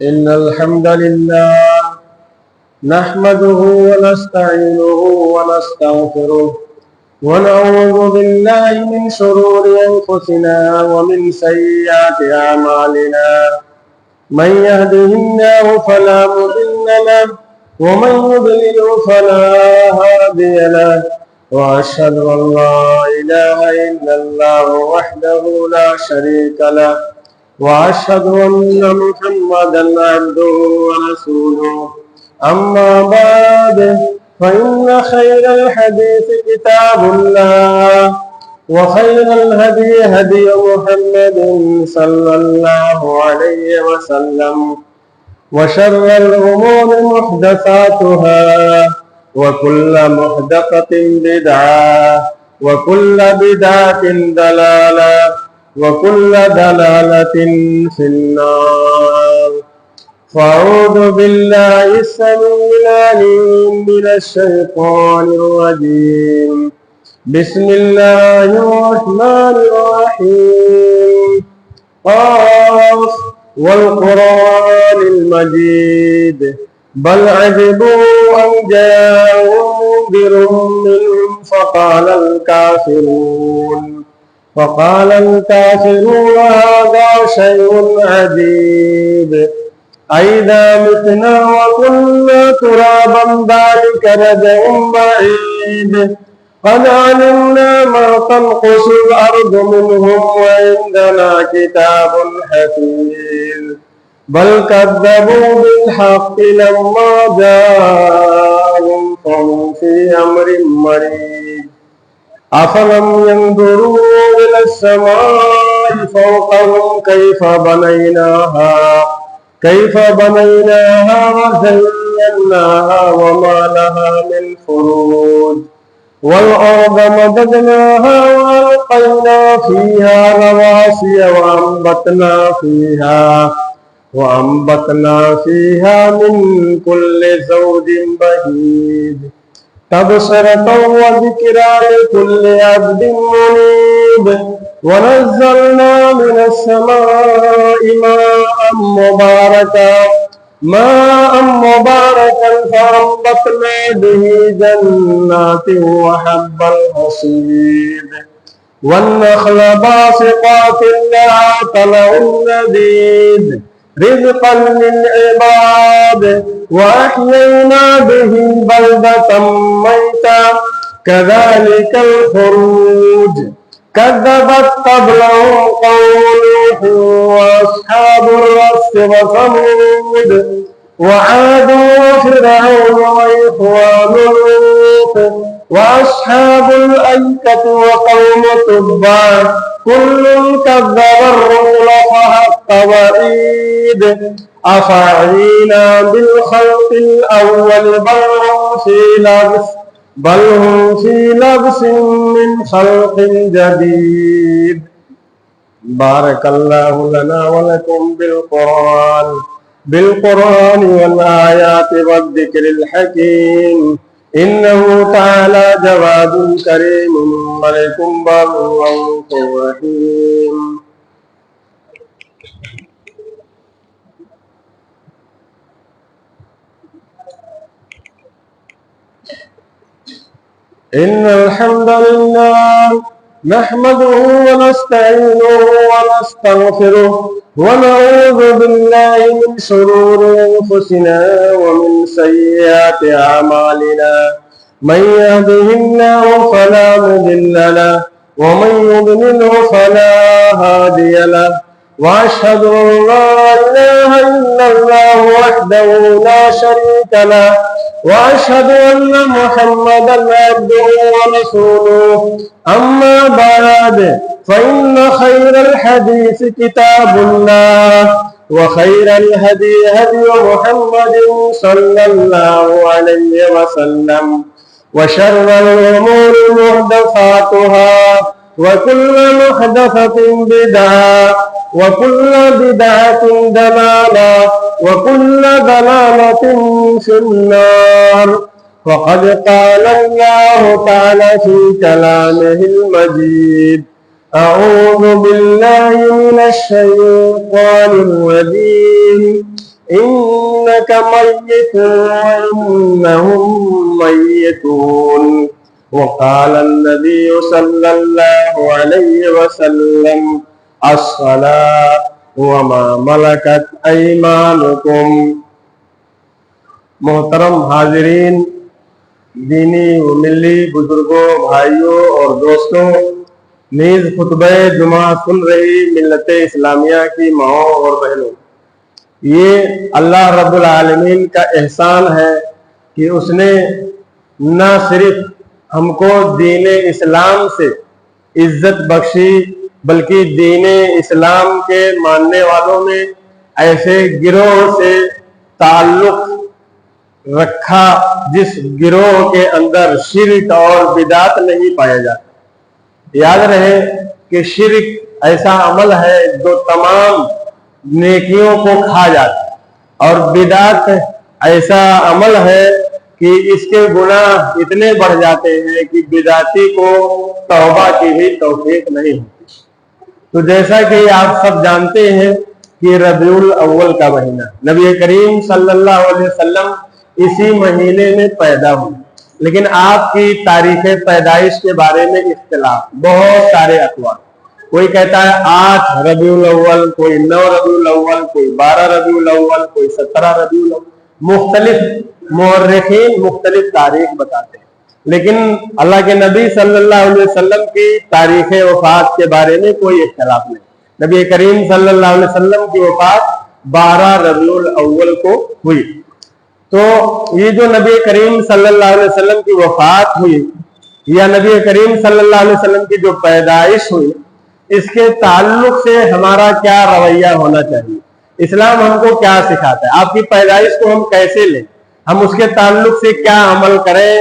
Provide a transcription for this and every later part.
إن الحمد لله نحمده ونستعينه ونستغفره ونعوذ بالله من شرور أنفسنا ومن سيئات أعمالنا من يهده الله فلا مضل له ومن يضلل فلا هادي له وأشهد أن لا إله إلا الله وحده لا شريك له وأشهد أن محمدا عبده ورسوله أما بعد فإن خير الحديث كتاب الله وخير الهدي هدي محمد صلى الله عليه وسلم وشر الأمور محدثاتها وكل محدثة بدعة وكل بدعة ضلالة وكل ضلالة في النار. فأعوذ بالله السميع العليم من الشيطان الرجيم. بسم الله الرحمن الرحيم. قاف والقرآن المجيد بل عجبوا أن جاءهم منذر منهم فقال الكافرون هذا شيء عجيب أئذا متنا وكنا ترابا ذلك رجع بعيد قد علمنا ما تنقص الأرض منهم وعندنا كتاب حفيظ بل كذبوا بالحق لما جاءهم فهم في أمر مريج أفلم ينظروا إلى السماء فوقهم كيف بنيناها وزيناها وما لها من فروج والأرض مددناها وألقينا فيها رواسي وأنبتنا فيها من كل زوج بهيج تبصرة وذكرى لكل عبد منيب ونزلنا من السماء ماء مباركا فأنبتنا به جنات وحب الحصيد والنخل باسقات لها طلع نضيد رزقا للعباد وأحيينا به بلدة ميتا كذلك الخروج كذبت قبلهم قوم نوح وأصحاب الرس وثمود وعاد وفرعون وإخوان لوط وأصحاب الأيكة وقوم تبع كل كذب الرسل فحق وعيد أفعينا بالخلق الأول بل هم في لبس من خلق جديد. بارك الله لنا ولكم بالقرآن والآيات والذكر الحكيم إنه تعالى جواد كريم ملك بر رؤوف رحيم. إن الحمد لله نحمده ونستعينه ونستغفره ونعوذ بالله من شرور أنفسنا ومن سيئات أعمالنا من يهده الله فلا مضل له ومن يضلل فلا هادي له وأشهد أن لا إله إلا الله وحده لا شريك له وأشهد أن محمدا عبده ورسوله أما بعد فإن خير الحديث كتاب الله وخير الهدي هدي محمد صلى الله عليه وسلم وشر الأمور محدثاتها وكل محدثة بدعة وكل بدعة ضلالة وكل ضلالة في النار. وقد قال الله تعالى في كلامه المجيد أعوذ بالله من الشيطان الرجيم إنك ميت وإنهم ميتون وقال النبي صلى الله عليه وسلم الصلاة وما ملكت أيمانكم۔ محترم حاضرین، دینی و ملی بزرگوں، بھائیوں اور دوستوں، نیز خطبہ جمعہ سن رہی ملت اسلامیہ کی ماؤں اور بہنوں، یہ اللہ رب العالمین کا احسان ہے کہ اس نے نہ صرف ہم کو دین اسلام سے عزت بخشی بلکہ دین اسلام کے ماننے والوں میں ایسے گروہ سے تعلق رکھا جس گروہ کے اندر شرک اور بدعت نہیں پایا جاتا۔ یاد رہے کہ شرک ایسا عمل ہے جو تمام نیکیوں کو کھا جاتا ہے، اور بدعت ایسا عمل ہے کہ اس کے گناہ اتنے بڑھ جاتے ہیں کہ بدعتی کو توبہ کی بھی توفیق نہیں ہوتی۔ تو جیسا کہ آپ سب جانتے ہیں کہ ربیع الاول کا مہینہ، نبی کریم صلی اللہ علیہ وسلم اسی مہینے میں پیدا ہوئے، لیکن آپ کی تاریخ پیدائش کے بارے میں اختلاف، بہت سارے اقوال۔ کوئی کہتا ہے 8 ربیع الاول، کوئی 9 ربیع الاول، کوئی 12 ربیع الاول، کوئی 17 ربیع الاول۔ مختلف مورخین مختلف تاریخ بتاتے ہیں، لیکن اللہ کے نبی صلی اللہ علیہ وسلم کی تاریخ وفات کے بارے میں کوئی اختلاف نہیں۔ نبی کریم صلی اللہ علیہ وسلم کی وفات 12 ربیع الاول کو ہوئی۔ تو یہ جو نبی کریم صلی اللہ علیہ وسلم کی وفات ہوئی یا نبی کریم صلی اللہ علیہ وسلم کی جو پیدائش ہوئی، اس کے تعلق سے ہمارا کیا رویہ ہونا چاہیے؟ اسلام ہم کو کیا سکھاتا ہے؟ آپ کی پیدائش کو ہم کیسے لیں؟ ہم اس کے تعلق سے کیا عمل کریں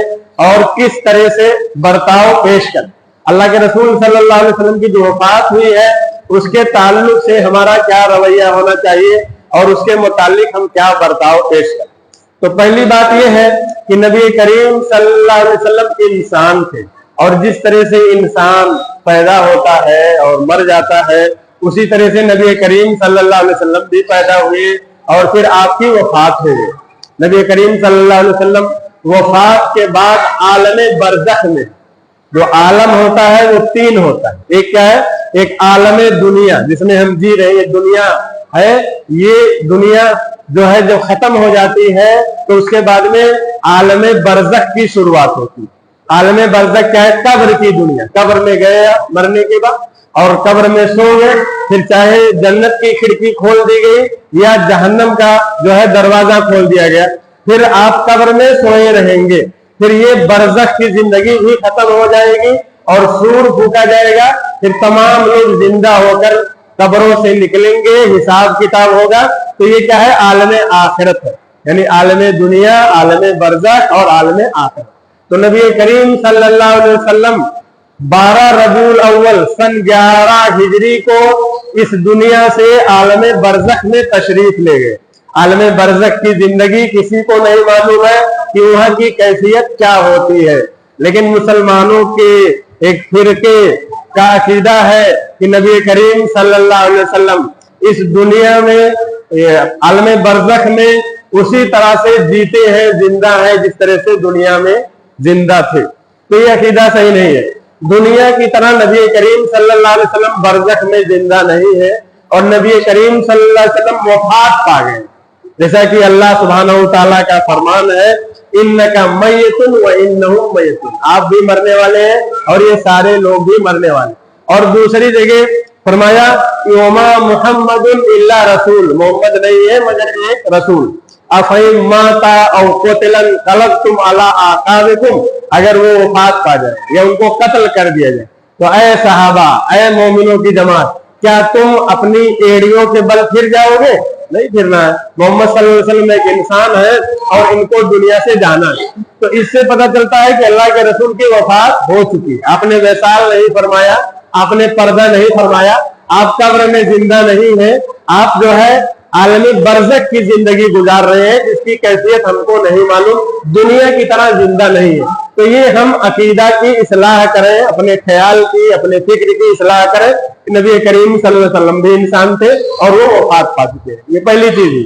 اور کس طرح سے برتاؤ پیش کریں؟ اللہ کے رسول صلی اللہ علیہ وسلم کی جو وفات ہوئی ہے، اس کے تعلق سے ہمارا کیا رویہ ہونا چاہیے اور اس کے متعلق ہم کیا برتاؤ پیش کریں؟ تو پہلی بات یہ ہے کہ نبی کریم صلی اللہ علیہ وسلم انسان تھے، اور جس طرح سے انسان پیدا ہوتا ہے اور مر جاتا ہے، اسی طرح سے نبی کریم صلی اللہ علیہ وسلم بھی پیدا ہوئے اور پھر آپ کی وفات ہو گئی۔ نبی کریم صلی اللہ علیہ وسلم وفات کے بعد عالم برزخ میں، جو عالم ہوتا ہے وہ 3 ہوتا ہے۔ ایک کیا ہے؟ ایک عالم دنیا جس میں ہم جی رہے ہیں، دنیا ہے، یہ دنیا جو ہے جب ختم ہو جاتی ہے تو اس کے بعد میں عالم برزخ کی شروعات ہوتی ہے۔ عالم برزخ کیا ہے؟ قبر کی دنیا۔ قبر میں گئے مرنے کے بعد اور قبر میں سو گئے، پھر چاہے جنت کی کھڑکی کھول دی گئی یا جہنم کا جو ہے دروازہ کھول دیا گیا، پھر آپ قبر میں سوئے رہیں گے۔ پھر یہ برزخ کی زندگی بھی ختم ہو جائے گی اور سور پھونکا جائے گا، پھر تمام لوگ زندہ ہو کر قبروں سے نکلیں گے، حساب کتاب ہوگا۔ تو یہ کیا ہے؟ عالم آخرت ہے، یعنی عالم دنیا، عالم برزخ اور عالم آخرت۔ تو نبی کریم صلی اللہ علیہ وسلم 12 ربیع الاول سن 11 ہجری کو اس دنیا سے عالم برزخ میں تشریف لے گئے۔ عالم برزخ کی زندگی کسی کو نہیں معلوم ہے کہ وہاں کی کیفیت کیا ہوتی ہے، لیکن مسلمانوں کے ایک فرقے کا عقیدہ ہے کہ نبی کریم صلی اللہ علیہ وسلم اس دنیا میں عالم برزخ میں اسی طرح سے جیتے ہیں، زندہ ہیں جس طرح سے دنیا میں زندہ تھے۔ تو یہ عقیدہ صحیح نہیں ہے۔ دنیا کی طرح نبی کریم صلی اللہ علیہ وسلم برزخ میں زندہ نہیں ہے، اور نبی کریم صلی اللہ علیہ وسلم وفات پا گئے، جیسا کہ اللہ سبحانہ وتعالیٰ کا فرمان ہے انک میت وانہم میتون، آپ بھی مرنے والے ہیں اور یہ سارے لوگ بھی مرنے والے ہیں۔ اور دوسری جگہ فرمایا وما محمد الا رسول، محمد نہیں ہے مگر ایک رسول۔ افئن مات او قتل انقلبتم علی اعقابکم، اگر وہ وفات پا جائے یا ان کو قتل کر دیا جائے تو اے صحابہ، اے مومنوں کی جماعت، کیا تم اپنی ایڑیوں کے بل پھر جاؤ گے؟ نہیں پھرنا ہے۔ محمد صلی اللہ علیہ وسلم ایک انسان ہے اور ان کو دنیا سے جانا ہے۔ تو اس سے پتہ چلتا ہے کہ اللہ کے رسول کی وفات ہو چکی ہے۔ آپ نے وصال نہیں فرمایا، آپ نے پردہ نہیں فرمایا، آپ قبر میں زندہ نہیں ہیں، آپ جو ہے عالمی برزخ کی زندگی گزار رہے ہیں جس کی کیفیت ہم کو نہیں معلوم، دنیا کی طرح زندہ نہیں ہے۔ تو یہ ہم عقیدہ کی اصلاح کریں، اپنے خیال کی، اپنے فکر کی اصلاح کریں۔ نبی کریم صلی اللہ علیہ وسلم بھی انسان تھے اور وہ وفات پا چکے ہیں، یہ پہلی چیز ہے۔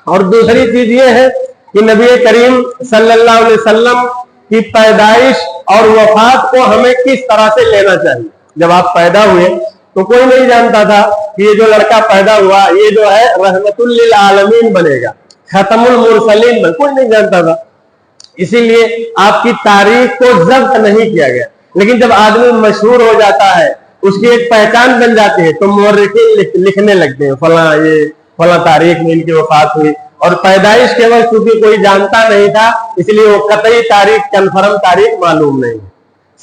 और दूसरी चीज ये है कि नबी करीम सल्लल्लाहु अलैहि वसल्लम की पैदाइश और वफात को हमें किस तरह से लेना चाहिए। जब आप पैदा हुए तो कोई नहीं जानता था कि ये जो लड़का पैदा हुआ ये जो है रहमतुल लिल आलमीन बनेगा, खतमुल मुरसलीन बन, कोई नहीं जानता था। इसीलिए आपकी तारीख को जब्त नहीं किया गया। लेकिन जब आदमी मशहूर हो जाता है, उसकी एक पहचान बन जाती है, तो मुअर्रिखीन लिखने लगते हैं फला तारीख में इनकी वफात हुई। और पैदाइश केवल क्योंकि कोई जानता नहीं था, इसलिए वो कतई तारीख, कन्फर्म तारीख मालूम नहीं।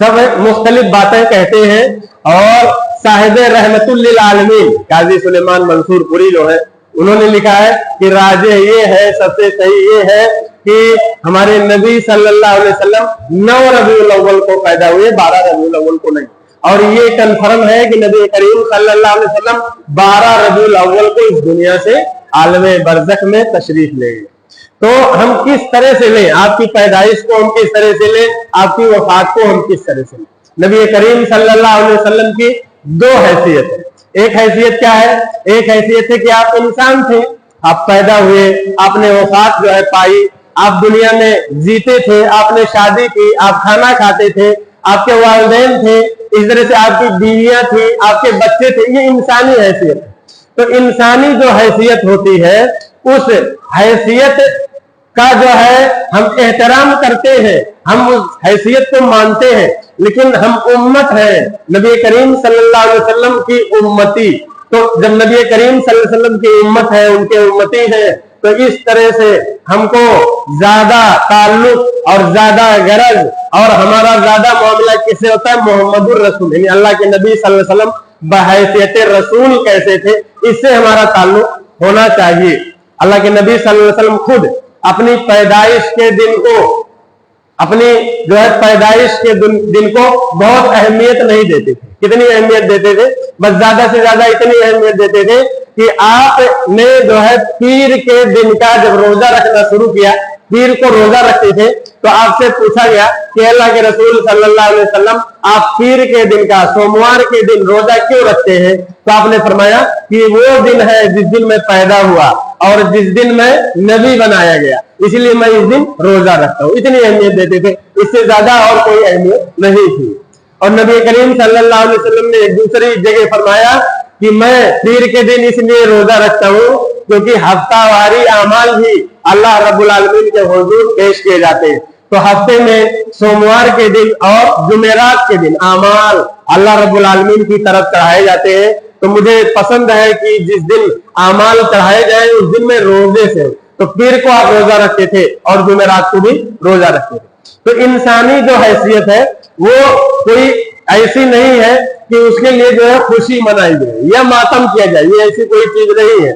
सब मुख्तलिफ बातें कहते हैं। और साहिब रहमतुल लिल आलमीन काजी सुलेमान मंसूर पुरी जो है, उन्होंने लिखा है कि राजे ये है, सबसे सही ये है कि हमारे नबी सल्लल्लाहु अलैहि वसल्लम 9 रबीउल अव्वल को पैदा हुए, 12 रबीउल अव्वल को नहीं। और ये कन्फर्म है कि नबी करीम सल्लल्लाहु अलैहि वसल्लम 12 रबीउल अव्वल को इस दुनिया से आलमे बरज़ख में तशरीफ ले गए। तो हम किस तरह से लें, आपकी पैदाइश को हम किस तरह से लें, आपकी वफात को हम किस तरह से लें। नबी करीम सल्लल्लाहु अलैहि वसल्लम की 2 हैसियत है। एक हैसियत क्या है? एक हैसियत है कि आप इंसान थे, आप पैदा हुए, आपने वफात जो है पाई, आप दुनिया में जीते थे, आपने शादी की, आप खाना खाते थे, आपके वालिदैन थे, इस तरह से आपकी बीवियां थी, आपके बच्चे थे। ये इंसानी हैसियत है। तो इंसानी जो हैसियत होती है, उस हैसियत का जो है हम एहतराम करते हैं, हम उस हैसियत को मानते हैं। लेकिन हम उम्मत हैं, नबी करीम सल्लल्लाहु अलैहि वसल्लम की उम्मती। तो जब नबी करीम सल्लल्लाहु अलैहि वसल्लम की उम्मत है, उनके उम्मती है, तो इस तरह से हमको ज्यादा ताल्लुक और ज्यादा गरज और हमारा ज्यादा मामला किससे होता है? मोहम्मदुर रसूल, यानी अल्लाह के नबी सल्लल्लाहु अलैहि वसल्लम बहैसियत रसूल कैसे थे, इससे हमारा ताल्लुक होना चाहिए। अल्लाह के नबी सल्लल्लाहु अलैहि वसल्लम खुद अपनी पैदाइश के दिन को, अपनी जो है पैदाइश के दिन को बहुत अहमियत नहीं देते थे। कितनी अहमियत देते थे? बस ज्यादा से ज्यादा इतनी अहमियत देते थे कि आपने जो है पीर के दिन का जब रोजा रखना शुरू किया, पीर को रोजा रखते थे, तो आपसे पूछा गया कि अल्लाह के रसूल सल्लल्लाहु अलैहि वसल्लम आप पीर के दिन का, सोमवार के दिन रोजा क्यों रखते हैं? तो आपने फरमाया कि वो दिन है जिस दिन मैं पैदा हुआ और जिस दिन मैं नबी बनाया गया, इसलिए मैं इस दिन रोजा रखता हूँ। इतनी अहमियत देते थे, इससे ज्यादा और कोई अहमियत नहीं थी। और नबी करीम सल्लल्लाहु अलैहि वसल्लम ने एक दूसरी जगह फरमाया कि मैं पीर के दिन इसलिए रोजा रखता हूँ क्योंकि हफ्तावारी अमाल भी अल्लाह रब्बुल आलमीन के हुजूर पेश किए जाते हैं। तो हफ्ते में सोमवार के दिन और जुमेरात के दिन अमाल अल्लाह रब्बुल आलमीन की तरफ चढ़ाए जाते हैं। तो मुझे पसंद है कि जिस दिन अमाल चढ़ाए जाए उस दिन में रोजे से, तो पीर को आप रोजा रखते थे और जुमेरात को भी रोजा रखते थे। तो इंसानी जो हैसियत है वो कोई ऐसी नहीं है कि उसके लिए जो है खुशी मनाई जाए या मातम किया जाए, ये ऐसी कोई चीज नहीं है।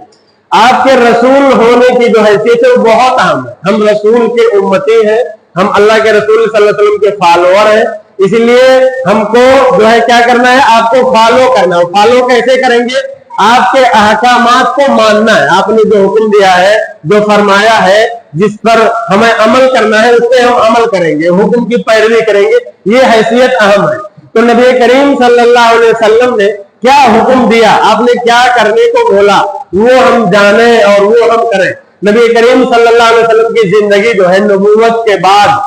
आपके रसूल होने की जो हैसियत है वो बहुत अहम है। हम रसूल के उम्मती हैं, हम अल्लाह के रसूल सल्लल्लाहु अलैहि वसल्लम के फॉलोअर हैं, इसलिए हमको जो है क्या करना है? आपको फॉलो करना है। फॉलो कैसे करेंगे? आपके अहकामात को मानना है। आपने जो हुक्म दिया है, जो फरमाया है, जिस पर हमें अमल करना है, उस पर हम अमल करेंगे, हुक्म की पैरवी करेंगे। ये हैसियत अहम है। तो नबी करीम सल्लल्लाहु अलैहि वसल्लम ने क्या हुक्म दिया, आपने क्या करने को बोला, वो हम जाने और वो हम करें। नबी करीम सल्लल्लाहु अलैहि वसल्लम की जिंदगी जो है नबूवत के बाद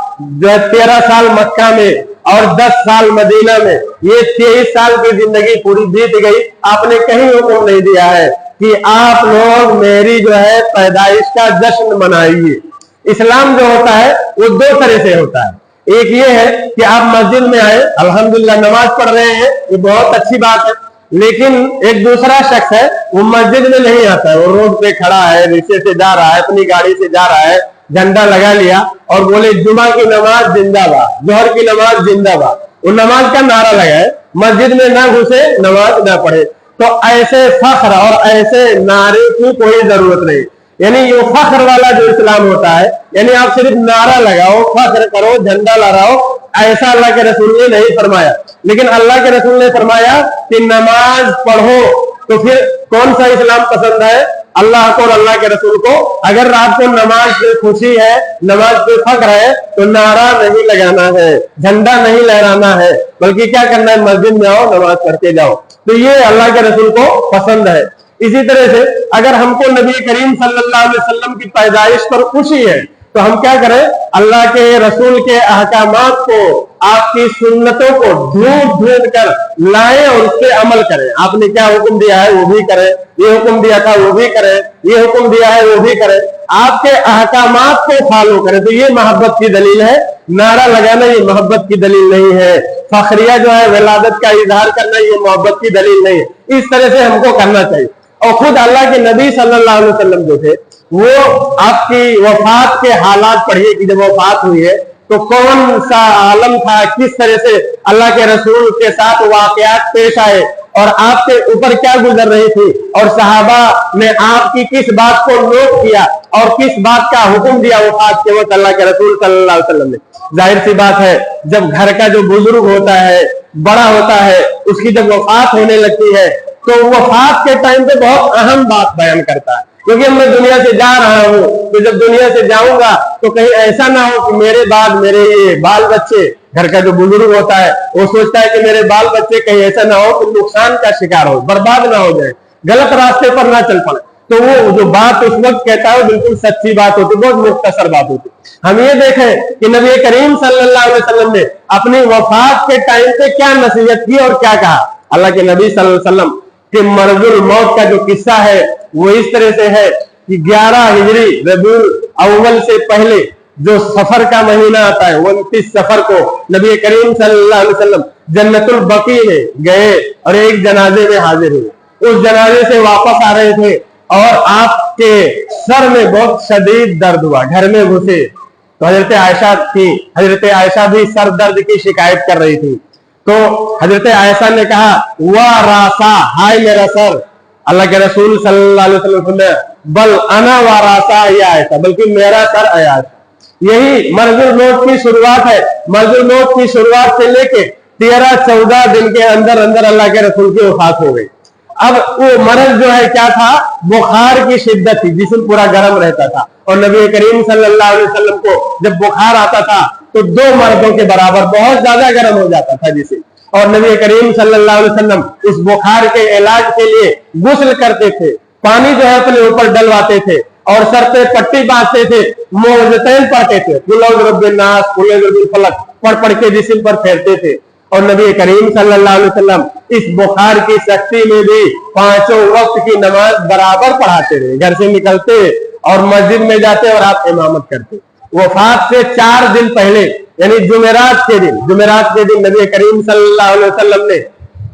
जो है 13 साल मक्का में और 10 साल मदीना में, ये 23 साल की जिंदगी पूरी बीत गई। आपने कहीं हुक्म नहीं दिया है कि आप लोग मेरी जो है पैदाइश का जश्न मनाइए। इस्लाम जो होता है वो 2 तरह से होता है। एक ये है कि आप मस्जिद में आए, अल्हम्दुलिल्लाह नमाज पढ़ रहे हैं, ये बहुत अच्छी बात है। लेकिन एक दूसरा शख्स है, वो मस्जिद में नहीं आता है, वो रोड पे खड़ा है, रिक्शे से जा रहा है, अपनी गाड़ी से जा रहा है, झंडा लगा लिया और बोले जुमा की नमाज जिंदाबाद, जोहर की नमाज जिंदाबाद, वो नमाज का नारा लगाए, मस्जिद में ना घुसे, नमाज ना पढ़े। तो ऐसे फख्र और ऐसे नारे की कोई जरूरत नहीं। यानी ये फख्र वाला जो इस्लाम होता है, यानी आप सिर्फ नारा लगाओ, फख्र करो, झंडा लहराओ, ऐसा अल्लाह के रसूल ने नहीं फरमाया। लेकिन अल्लाह के रसूल ने फरमाया कि नमाज पढ़ो। तो फिर कौन सा इस्लाम पसंद है? अल्लाह को और अल्लाह के रसूल को। अगर आपको नमाज पे खुशी है, नमाज पे फख्र है, तो नारा नहीं लगाना है, झंडा नहीं लहराना है, बल्कि क्या करना है? मस्जिद में आओ, नमाज पढ़ते जाओ। तो ये अल्लाह के रसूल को पसंद है। इसी तरह से अगर हमको नबी करीम सल्लल्लाहु अलैहि वसल्लम की पैदाइश पर खुशी है तो हम क्या करें, अल्लाह के रसूल के अहकामात को, आपकी सुन्नतों को ढूंढ ढूंढ कर लाएं और उस पर अमल करें। आपने क्या हुक्म दिया है वो भी करें, ये हुक्म दिया था वो भी करें, ये हुक्म दिया है वो भी करें, आपके अहकामात को फॉलो करें। तो ये मोहब्बत की दलील है। नारा लगाना ये मोहब्बत की दलील नहीं है। फखरिया जो है विलादत का इजहार करना ये मोहब्बत की दलील नहीं है। इस तरह से हमको करना चाहिए। और खुद अल्लाह के नबी सल्लल्लाहु अलैहि वसल्लम जो थे वो आपकी वफात के हालात पढ़िए कि जब वफात हुई है तो कौन सा आलम था, किस तरह से अल्लाह के रसूल के साथ वाकयात पेश आए और आपके ऊपर क्या गुजर रही थी, और सहाबा ने आपकी किस बात को नोट किया और किस बात का हुक्म दिया वफात के वक्त अल्लाह के रसूल सल्लल्लाहु अलैहि वसल्लम ने। जाहिर सी बात है, जब घर का जो बुजुर्ग होता है, बड़ा होता है, उसकी जब वफात होने लगती है तो वफात के टाइम पे बहुत अहम बात बयान करता है, क्योंकि मैं दुनिया से जा रहा हूं, तो जब दुनिया से जाऊंगा तो कहीं ऐसा ना हो कि मेरे बाद मेरे ये बाल बच्चे, घर का जो बुजुर्ग होता है वो सोचता है कि मेरे बाल बच्चे कहीं ऐसा ना हो कि नुकसान का शिकार हो, बर्बाद ना हो जाए, गलत रास्ते पर ना चल पड़े। तो वो जो बात उस वक्त कहता है बिल्कुल सच्ची बात होती, बहुत मुख्तसर बात होती। हम ये देखें कि नबी करीम सल्लल्लाहु अलैहि वसल्लम ने अपनी वफात के टाइम पे क्या नसीहत की और क्या कहा। अल्लाह के नबी सल्लल्लाहु अलैहि वसल्लम कि मरजुल मौत का जो किस्सा है वो इस तरह से है कि 11 हिजरी रबीउल अव्वल से पहले जो सफर का महीना आता है, 29 सफर को नबी करीम सल्लल्लाहु अलैहि वसल्लम जन्नतुल बकी में गए और एक जनाजे में हाजिर हुए। उस जनाजे से वापस आ रहे थे और आपके सर में बहुत शदीद दर्द हुआ। घर में घुसे तो हजरत आयशा थी, हजरत आयशा भी सर दर्द की शिकायत कर रही थी। तो हजरत आयशा ने कहा वाह रासा, हाय मेरा सर। अल्लाह के रसूल सल्लल्लाहु अलैहि वसल्लम ने बल अना व रासा या आयशा, बल्कि मेरा सर आयशा। यही मरजुल मौत की शुरुआत है। मरजुल मौत की शुरुआत से लेके 13-14 दिन के अंदर अंदर अल्लाह के रसूल की वफात हो गई। अब वो मरज जो है क्या था, बुखार की शिद्दत थी, जिस्म पूरा गर्म रहता था और नबी करीम सल्लल्लाहु अलैहि वसल्लम को जब बुखार आता था तो 2 मर्दों के बराबर बहुत ज्यादा गर्म हो जाता था जिसे। और नबी करीम सल्लल्लाहु अलैहि वसल्लम इस बुखार के इलाज के लिए गुस्ल करते थे, पानी जो है अपने ऊपर डलवाते थे और सर पे पट्टी बांधते थे, मुअव्विज़तैन पढ़ते थे, कुल औज़ु बिरब्बिन नास, कुल औज़ु बिल फलक पढ़ के जिस्म पर फेरते थे। और नबी करीम सल्लल्लाहु अलैहि वसल्लम इस बुखार की सख्ती में भी 5 वक्त की नमाज बराबर पढ़ाते रहे। घर से निकलते और मस्जिद में जाते और आप इमामत करते। वफात से 4 दिन पहले यानी जुमेरात के दिन नबी करीम सल्लल्लाहु अलैहि वसल्लम ने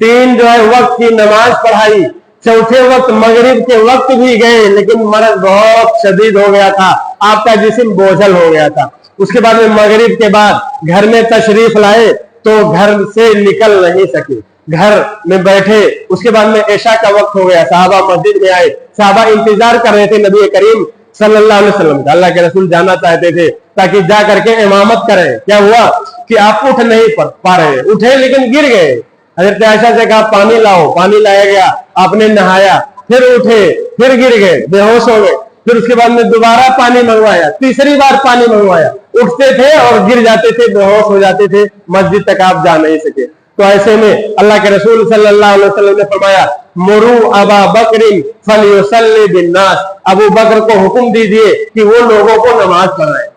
3 जो है वक्त की नमाज पढ़ाई। चौथे वक्त मगरिब के वक्त भी गए, लेकिन मर्ज बहुत शदीद हो गया था, आपका जिस्म बोझल हो गया था। उसके बाद में मगरिब के बाद घर में तशरीफ लाए तो घर से निकल नहीं सके, घर में बैठे। उसके बाद में ऐशा का वक्त हो गया, साहबा मस्जिद में आए, साहबा इंतजार कर रहे थे नबी करीम सल्लल्लाहु अलैहि वसल्लम का। अल्लाह के रसूल जाना चाहते थे ताकि जा करके इमामत करें। क्या हुआ कि आप उठ नहीं पा रहे, उठे लेकिन गिर गए। हजरत आयशा से कहा पानी लाओ, पानी लाया गया, आपने नहाया, फिर उठे, फिर गिर गए, बेहोश हो गए। फिर उसके बाद में दोबारा पानी मंगवाया, तीसरी बार पानी मंगवाया, उठते थे और गिर जाते थे, बेहोश हो जाते थे, मस्जिद तक आप जा नहीं सके। तो ऐसे में अल्लाह के रसूल सल्लल्लाहु अलैहि वसल्लम ने फरमाया मुरू अबा बकरिन फलयुसल्ली बिन्नास, अबू बकर को हुक्म दीजिए कि वो लोगों को नमाज पढ़ाए।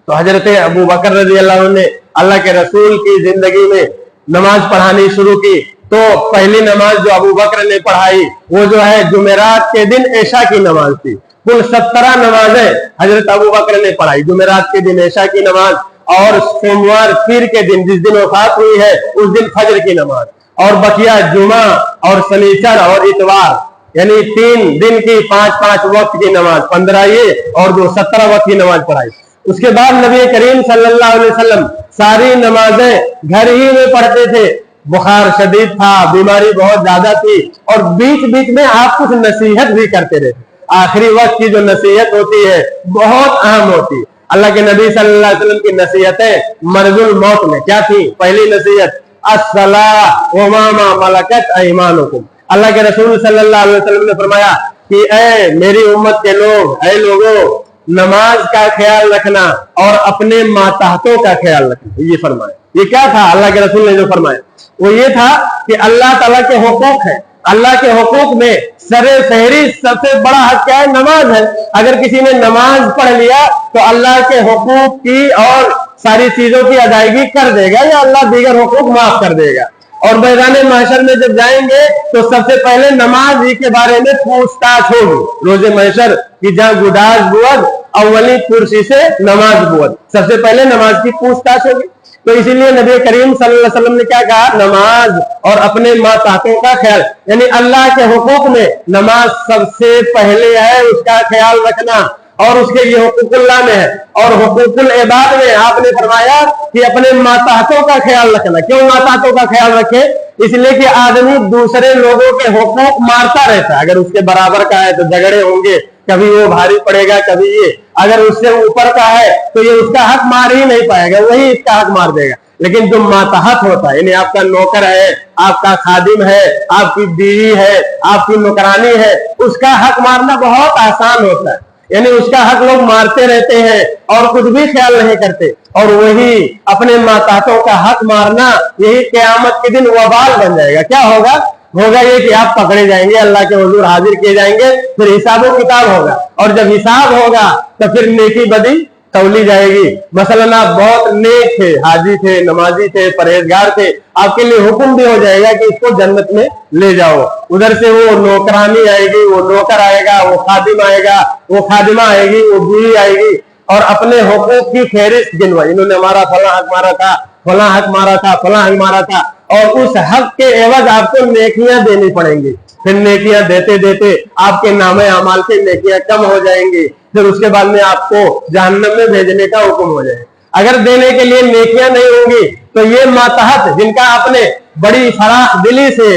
तो हजरत अबू बकर रज़ी अल्लाह अन्हु ने अल्लाह के रसूल की जिंदगी में नमाज पढ़ानी शुरू की। तो पहली नमाज जो अबू बकर ने पढ़ाई वो जो है जुमेरात के दिन ऐशा की नमाज थी। कुल 17 नमाजें हजरत अबू बकर ने पढ़ाई। जुमेरात के दिन ऐशा की नमाज और सोमवार पीर के दिन जिस दिन वफात हुई है उस दिन फजर की नमाज, और बकिया जुमा और शनीचर और इतवार यानी 3 दिन की 5-5 वक्त की नमाज, 15 ये और 17 वक्त की नमाज पढ़ाई। उसके बाद नबी करीम सल्लल्लाहु अलैहि वसल्लम सारी नमाजें घर ही में पढ़ते थे। बुखार शदीद था, बीमारी बहुत ज्यादा थी और बीच बीच में आप कुछ नसीहत भी करते रहे। आखिरी वक्त की जो नसीहत होती है बहुत अहम होती है। अल्लाह के नबी सल्लल्लाहु अलैहि वसल्लम की नसीहतें मरजुल मौत में क्या थी? पहली नसीहत अस्सलाह व मा मलकत ऐमानुकुम। अल्लाह के रसूल सल्लल्लाहु अलैहि वसल्लम ने फरमाया कि ऐ मेरी उम्मत के लोग, ऐ लोगों, नमाज का ख्याल रखना और अपने माताहतों का ख्याल रखना। ये फरमाया। ये क्या था? अल्लाह के रसूल ने जो फरमाया वो ये था कि अल्लाह ताला के हुकूक है, अल्लाह के हुकूक में सरे फहरिस्त सबसे बड़ा हक क्या है? नमाज है। अगर किसी ने नमाज पढ़ लिया तो अल्लाह के हुकूक की और सारी चीजों की अदायगी कर देगा या अल्लाह दीगर हुकूक माफ कर देगा। और मैदान महशर में जब जाएंगे तो सबसे पहले नमाज ही के बारे में पूछताछ होगी। रोजे महशर की जहां गुदाज बुअद अव्वली कुर्सी से नमाज बुअद, सबसे पहले नमाज की पूछताछ होगी। तो इसीलिए नबी करीम सल्लल्लाहु अलैहि वसल्लम ने क्या कहा? नमाज और अपने माताओं का ख्याल, यानी अल्लाह के हुकूक में नमाज सबसे पहले है, उसका ख्याल रखना। और उसके ये हुकूकुल्लाह में है। और हुकूकुल इबाद में आपने फरमाया कि अपने माताओं का ख्याल रखना। क्यों माताओं का ख्याल रखे? इसलिए कि आदमी दूसरे लोगों के हुकूक मारता रहता है। अगर उसके बराबर का है तो झगड़े होंगे, कभी वो भारी पड़ेगा, कभी ये। अगर उससे ऊपर का है तो ये उसका हक मार ही नहीं पाएगा, वही इसका हक मार देगा। लेकिन जो मातहत होता है, यानी आपका नौकर है, आपका खादिम है, आपकी बीवी है, आपकी नौकरानी है, उसका हक मारना बहुत आसान होता है। यानी उसका हक लोग मारते रहते हैं और कुछ भी ख्याल नहीं करते। और वही अपने माताओं का हक मारना, यही क़यामत के दिन वबाल बन जाएगा। क्या होगा? होगा ये कि आप पकड़े जाएंगे, अल्लाह के हुजूर हाजिर किए जाएंगे, फिर हिसाब किताब होगा। और जब हिसाब होगा तो फिर नेकी बदी तौली जाएगी। मसलन आप बहुत नेक थे, हाजी थे, नमाजी थे, परहेजगार थे, आपके लिए हुक्म भी हो जाएगा कि इसको जन्नत में ले जाओ। उधर से वो नौकरानी आएगी, वो नौकर आएगा, वो खादिम आएगा, वो खादिमा आएगी, वो बीवी आएगी और अपने हुकूक की फहरिस्त गिनवाई। इन्होंने हमारा फला हक मारा था, फला हक मारा था, फला हक मारा था। और उस हक के एवज आपको नेकियां देनी पड़ेंगी। फिर नेकियां देते देते आपके नामे अमाल से नेकियां कम हो जाएंगी। फिर उसके बाद में आपको जहन्नम में भेजने का हुक्म हो जाए। अगर देने के लिए नेकियां नहीं होंगी तो ये मातहत जिनका आपने बड़ी फराख दिली से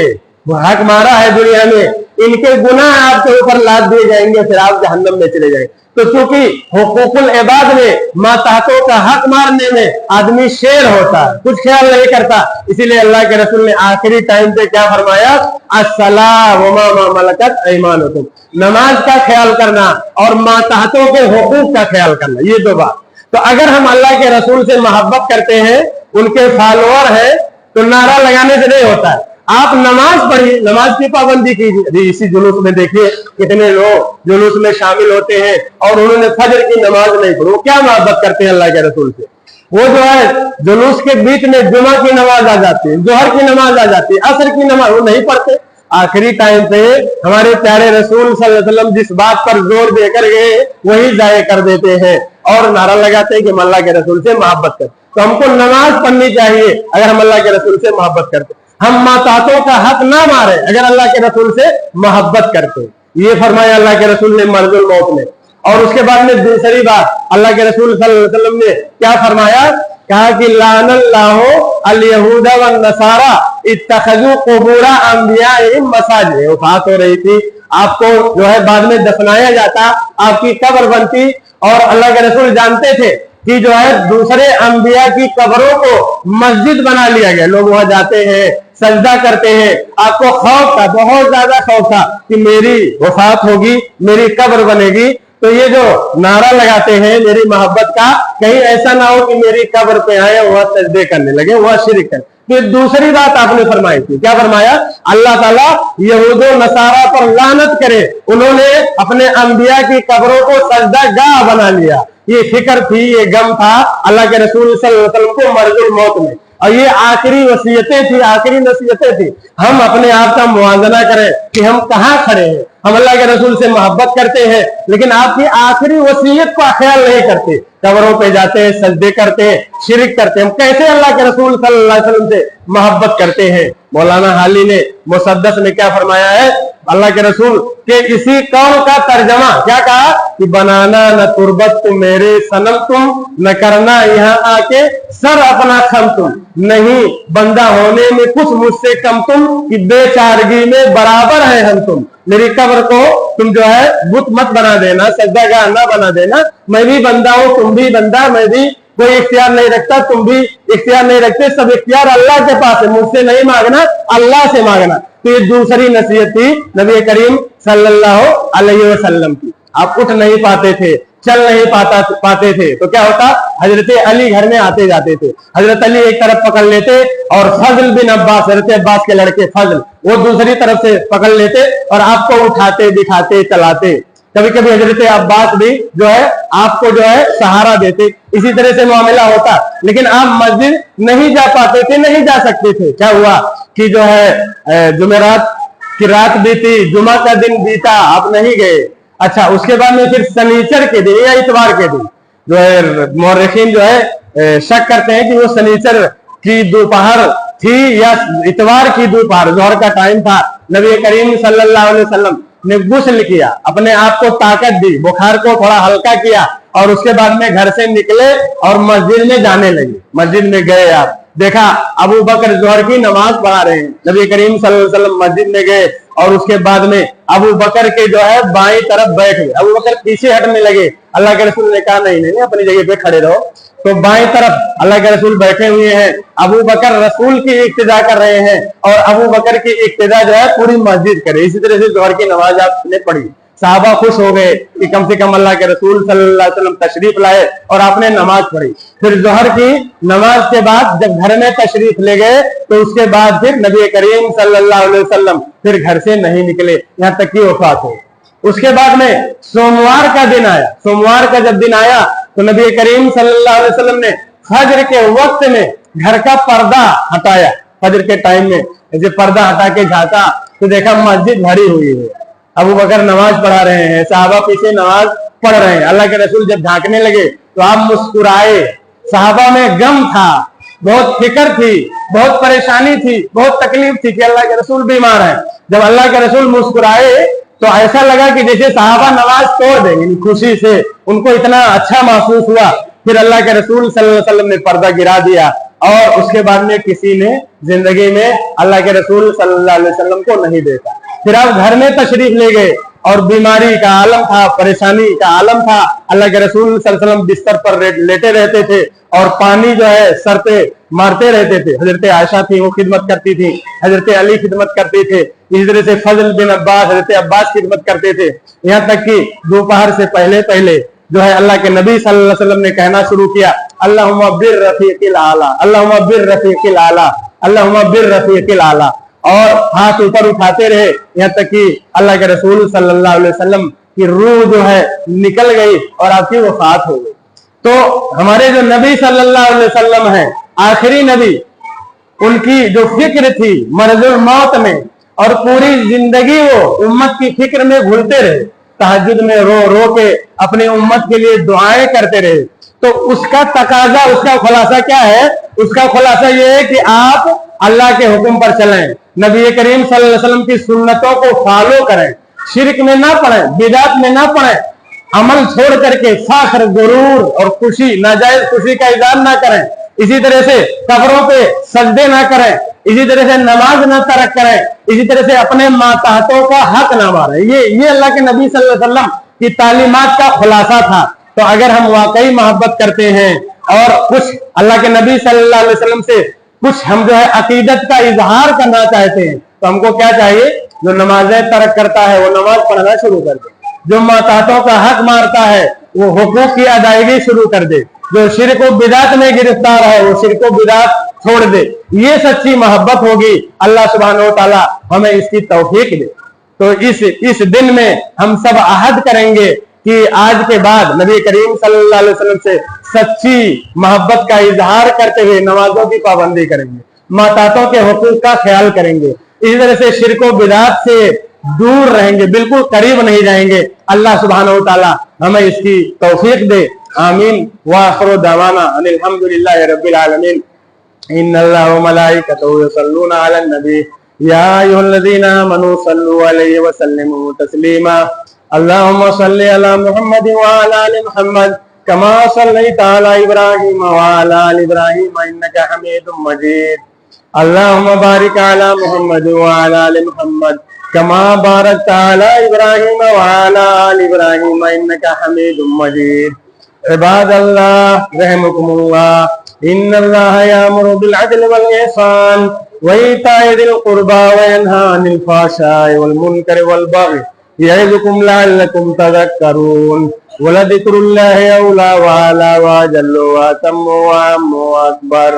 हक मारा है दुनिया में, इनके गुनाह आपके ऊपर लाद दिए जाएंगे, फिर आप जहन्नम में चले जाएंगे। तो चूंकि हुकूकुल इबाद में मातहतों का हक मारने में आदमी शेर होता है, कुछ ख्याल नहीं करता, इसीलिए अल्लाह के रसूल ने आखिरी टाइम पे क्या फरमाया? अस्सलाम वमा मा मलकत ऐमानुकुम, नमाज का ख्याल करना और मातहतों के हुकूक का ख्याल करना, ये दो बात। तो अगर हम अल्लाह के रसूल से मोहब्बत करते हैं, उनके फॉलोअर हैं, तो नारा लगाने से नहीं होता है। आप नमाज पढ़िए, नमाज की पाबंदी कीजिए। इसी जुलूस में देखिए कितने लोग जुलूस में शामिल होते हैं और उन्होंने फजर की नमाज नहीं पढ़ी। वो क्या मोहब्बत करते हैं अल्लाह के रसूल से? वो जो है जुलूस के बीच में जुमा की नमाज आ जाती है, जोहर की नमाज आ जाती है, असर की नमाज वो नहीं पढ़ते। आखिरी टाइम पे हमारे प्यारे रसूल सल्लल्लाहु अलैहि वसल्लम जिस बात पर जोर देकर गए वही जाये कर देते हैं और नारा लगाते हैं कि हम अल्लाह के रसूल से मोहब्बत करते। तो हमको नमाज पढ़नी चाहिए अगर हम अल्लाह के रसूल से मोहब्बत करते। हम माताओं का हक ना मारे अगर अल्लाह के रसूल से मोहब्बत करते। ये फरमाया अल्लाह के रसूल ने मर्जुल मौत में। और उसके बाद में दूसरी बात अल्लाह के रसूल सल्लल्लाहु अलैहि वसल्लम ने क्या फरमाया? कहा कि लानल्लाहु अल यहूदा वन नसारा इत्तखजू कुबूरा अंबियाइहिम मसाजिद। वफात हो रही थी, आपको जो है बाद में दफनाया जाता, आपकी कब्र बनती और अल्लाह के रसूल जानते थे कि जो है दूसरे अंबिया की कब्रों को मस्जिद बना लिया गया। लोग वहां जाते हैं, सजदा करते हैं। आपको खौफ था, बहुत ज्यादा खौफ था कि मेरी वफात होगी, मेरी कब्र बनेगी। तो ये जो नारा लगाते हैं मेरी मोहब्बत का, कहीं ऐसा ना हो कि मेरी कब्र पे आए वह सजदे करने लगे, वह शिरक करने। तो दूसरी बात आपने फरमाई थी, क्या फरमाया? अल्लाह ताला यहूदो नसारा पर लानत करे, उन्होंने अपने अंबिया की कब्रों को सजदा गाह बना लिया। ये फिक्र थी, ये गम था अल्लाह के रसूल सल्लल्लाहु अलैहि वसल्लम को मर्जुल मौत में। और ये आखिरी वसीयतें थी, आखिरी नसीहतें थी। हम अपने आप का मुआवजा करें कि हम कहाँ खड़े हैं। हम अल्लाह के रसूल से मोहब्बत करते हैं लेकिन आपकी आखिरी वसीयत का ख्याल नहीं करते, कब्रों पे जाते हैं, सजदे करते हैं, शिरक करते हैं। हम कैसे अल्लाह के रसूल सल्लल्लाहु अलैहि वसल्लम से मोहब्बत करते हैं? मौलाना हाली ने मुसद्दस में क्या फरमाया है? अल्लाह के रसूल के इसी कौल का तर्जमा क्या कहा कि बनाना न तुरबत तुम मेरे सनम तुम, न करना यहाँ आके सर अपना खम तुम, नहीं बंदा होने में कुछ मुझसे कम तुम, कि बेचारगी में बराबर है हम तुम। मेरी कब्र को तुम जो है बुत मत बना देना, सजदागाह ना बना देना। मैं भी बंदा हूं, तुम भी बंदा, मैं भी कोई इख्तियार नहीं रखता, तुम भी इख्तियार नहीं रखते। सब इख्तियार अल्लाह के पास है, मुझसे नहीं मांगना, अल्लाह से मांगना। तो ये दूसरी नसीहत थी नबी करीम सल्लल्लाहु अलैहि वसल्लम की। आप उठ नहीं पाते थे, चल नहीं पाते थे तो क्या होता, हजरत अली घर में आते जाते थे, हजरत अली एक तरफ पकड़ लेते और फजल बिन अब्बास, हजरत अब्बास के लड़के फजल, वो दूसरी तरफ से पकड़ लेते और आपको उठाते दिखाते चलाते। कभी कभी हजरत अब्बास भी जो है आपको जो है सहारा देते, इसी तरह से मामला होता। लेकिन आप मस्जिद नहीं जा पाते थे, नहीं जा सकते थे। क्या हुआ कि जो है जुमेरात की रात बीती, जुमा का दिन बीता, आप नहीं गए। अच्छा, उसके बाद में फिर शनिचर के दिन या इतवार के दिन जो है मौरखीन जो है शक करते हैं कि वो शनिचर की दोपहर थी या इतवार की दोपहर, जोहर का टाइम था। नबी करीम सल्लल्लाहु अलैहि वसल्लम ने गुस्ल किया, अपने आप को ताकत दी, बुखार को थोड़ा हल्का किया और उसके बाद में घर से निकले और मस्जिद में जाने लगे। मस्जिद में गए, आप देखा अबू बकर जोहर की नमाज पढ़ा रहे हैं, नबी करीम सल्लल्लाहु अलैहि वसल्लम मस्जिद में गए और उसके बाद में अबू बकर के जो है बाईं तरफ बैठ गए। अबू बकर पीछे हटने लगे, अल्लाह के रसूल ने कहा नहीं नहीं अपनी जगह पे खड़े रहो। तो बाईं तरफ अल्लाह के रसूल बैठे हुए हैं, अबू बकर रसूल की इक्तिदा कर रहे हैं और अबू बकर की इक्तिदा जो है पूरी मस्जिद करे। इसी तरह से जोहर की नमाज आपने पढ़ी, साहबा खुश हो गए कि कम से कम अल्लाह के रसूल सल्लल्लाहु अलैहि वसल्लम तशरीफ लाए और आपने नमाज पढ़ी। फिर जोहर की नमाज के बाद जब घर में तशरीफ ले गए तो उसके बाद फिर नबी करीम सल्लल्लाहु अलैहि वसल्लम फिर घर से नहीं निकले, यहाँ तक कि वफात हो। उसके बाद में सोमवार का दिन आया, सोमवार का जब दिन आया तो नबी करीम सल्लल्लाहु अलैहि वसल्लम ने फजर के वक्त में घर का पर्दा हटाया। फजर के टाइम में जब पर्दा हटा के झांका तो देखा मस्जिद भरी हुई है, अबू बकर नमाज पढ़ा रहे हैं, साहबा पीछे नमाज पढ़ रहे हैं। अल्लाह के रसूल जब झांकने लगे तो आप मुस्कुराए, साहबा में गम था, बहुत फिक्र थी, बहुत परेशानी थी, बहुत तकलीफ थी कि अल्लाह के रसूल बीमार है। जब अल्लाह के रसूल मुस्कुराए तो ऐसा लगा कि जैसे साहबा नमाज तोड़ देंगे, खुशी से उनको इतना अच्छा महसूस हुआ। फिर अल्लाह के रसूल सल्लल्लाहु अलैहि वसल्लम ने पर्दा गिरा दिया और उसके बाद में किसी ने जिंदगी में अल्लाह के रसूल सल्लल्लाहु अलैहि वसल्लम को नहीं देखा। फिर आप घर में तशरीफ ले गए और बीमारी का आलम था, परेशानी का आलम था। अल्लाह के रसूल सल्लल्लाहु अलैहि वसल्लम बिस्तर पर लेटे रहते थे और पानी जो है सर पे मारते रहते थे। हजरत आयशा थी, वो खिदमत करती थी, हजरत अली खिदमत करते थे, इस तरह से फजल बिन अब्बास, हजरत अब्बास खिदमत करते थे। यहाँ तक कि दोपहर से पहले पहले जो है अल्लाह के नबी सल्लल्लाहु अलैहि वसल्लम ने कहना शुरू किया, अल्लाहुम्मा बिर रफीकिल आला, अल्लाहुम्मा बिर रफीकिल आला, अल्लाहुम्मा बिर रफीकिल आला, और हाथ ऊपर उठाते रहे। यहाँ तक कि अल्लाह के रसूल सल्लल्लाहु अलैहि वसल्लम की रूह जो है निकल गई और आपकी वफात हो गई। तो हमारे जो नबी सल्लल्लाहु अलैहि वसल्लम है, आखिरी नबी, उनकी जो फिक्र थी मरजुल मौत में और पूरी जिंदगी वो उम्मत की फिक्र में घुलते रहे, तहज्जुद में रो रो के अपनी उम्मत के लिए दुआएं करते रहे। तो उसका तकाजा, उसका खुलासा क्या है? उसका खुलासा ये है कि आप अल्लाह के हुक्म पर चलें, नबी करीम सल्लल्लाहु अलैहि वसल्लम की सुन्नतों को फॉलो करें, शिरक में ना पड़ें, बिदात में ना पड़ें, अमल छोड़ करके फख्र, गुरूर और खुशी, नाजायज खुशी का इज़हार ना करें। इसी तरह से कब्रों पे सजदे ना करें, इसी तरह से नमाज ना तर्क करें, इसी तरह से अपने माताहतों का हक ना मारें। ये अल्लाह के नबी सल्लल्लाहु अलैहि वसल्लम की तालीमात का खुलासा था। तो अगर हम वाकई मोहब्बत करते हैं और कुछ अल्लाह के नबी सल्लल्लाहु अलैहि वसल्लम से कुछ हम जो है अकीदत का इजहार करना चाहते हैं तो हमको क्या चाहिए? जो नमाजें तर्क करता है वो नमाज पढ़ना शुरू कर दे, जो माताहतों का हक मारता है वो हुकूक की अदायगी शुरू कर दे, जो शिरक व बिदात में गिरफ्तार है वो शिरक व बिदात छोड़ दे। ये सच्ची मोहब्बत होगी। अल्लाह सुब्हानहू व तआला हमें इसकी तौफीक दे। तो इस दिन में हम सब अहद करेंगे कि आज के बाद नबी करीम सल्लल्लाहु अलैहि वसल्लम से सच्ची मोहब्बत का इजहार करते हुए नमाजों की पाबंदी करेंगे, माताहतों के हुकूक का ख्याल करेंगे, इसी तरह से शिरक व बिदात से दूर रहेंगे, बिल्कुल करीब नहीं जाएंगे। अल्लाह सुब्हानहू व तआला हमें इसकी तौफीक दे। आमीन। व आखिरु दावाना अनिल हम्दुलिल्लाहि रब्बिल आलमीन। इन्नल्लाह व मलाइकतहु यसल्लूना अलन नबी या अय्युहल्लज़ीना आमनू सल्लु अलैहि व सल्लिमू तस्लीमा। अल्लाहुम्मा सल्लि अला मुहम्मद व अला आलि मुहम्मद कमा सल्लैता अला इब्राहीम व अला आलि इब्राहीम इन्नका हमीदुम मजीद। अल्लाहुम्मा बारिक अला मुहम्मद व अला आलि मुहम्मद कमा बारकता अला इब्राहीम व अला आलि इब्राहीम इन्नका हमीदुम मजीद। इबादल्लाह रहमुकुमुल्लाह इन्नल्लाह यामुरु बिल अदल वल इहसान व ईताइ दिल कुर्बा व यनहा अनिल फहशाइ वल मुनकर वल बग़य यइज़ुकुम लअल्लकुम तज़क्करून। وَلَذِكْرُ اللَّهِ أَعْلَى وَأَعْلَى وَأَجَلُّ وَأَتَمُّ وَأَعَمُّ وَأَكْبَرُ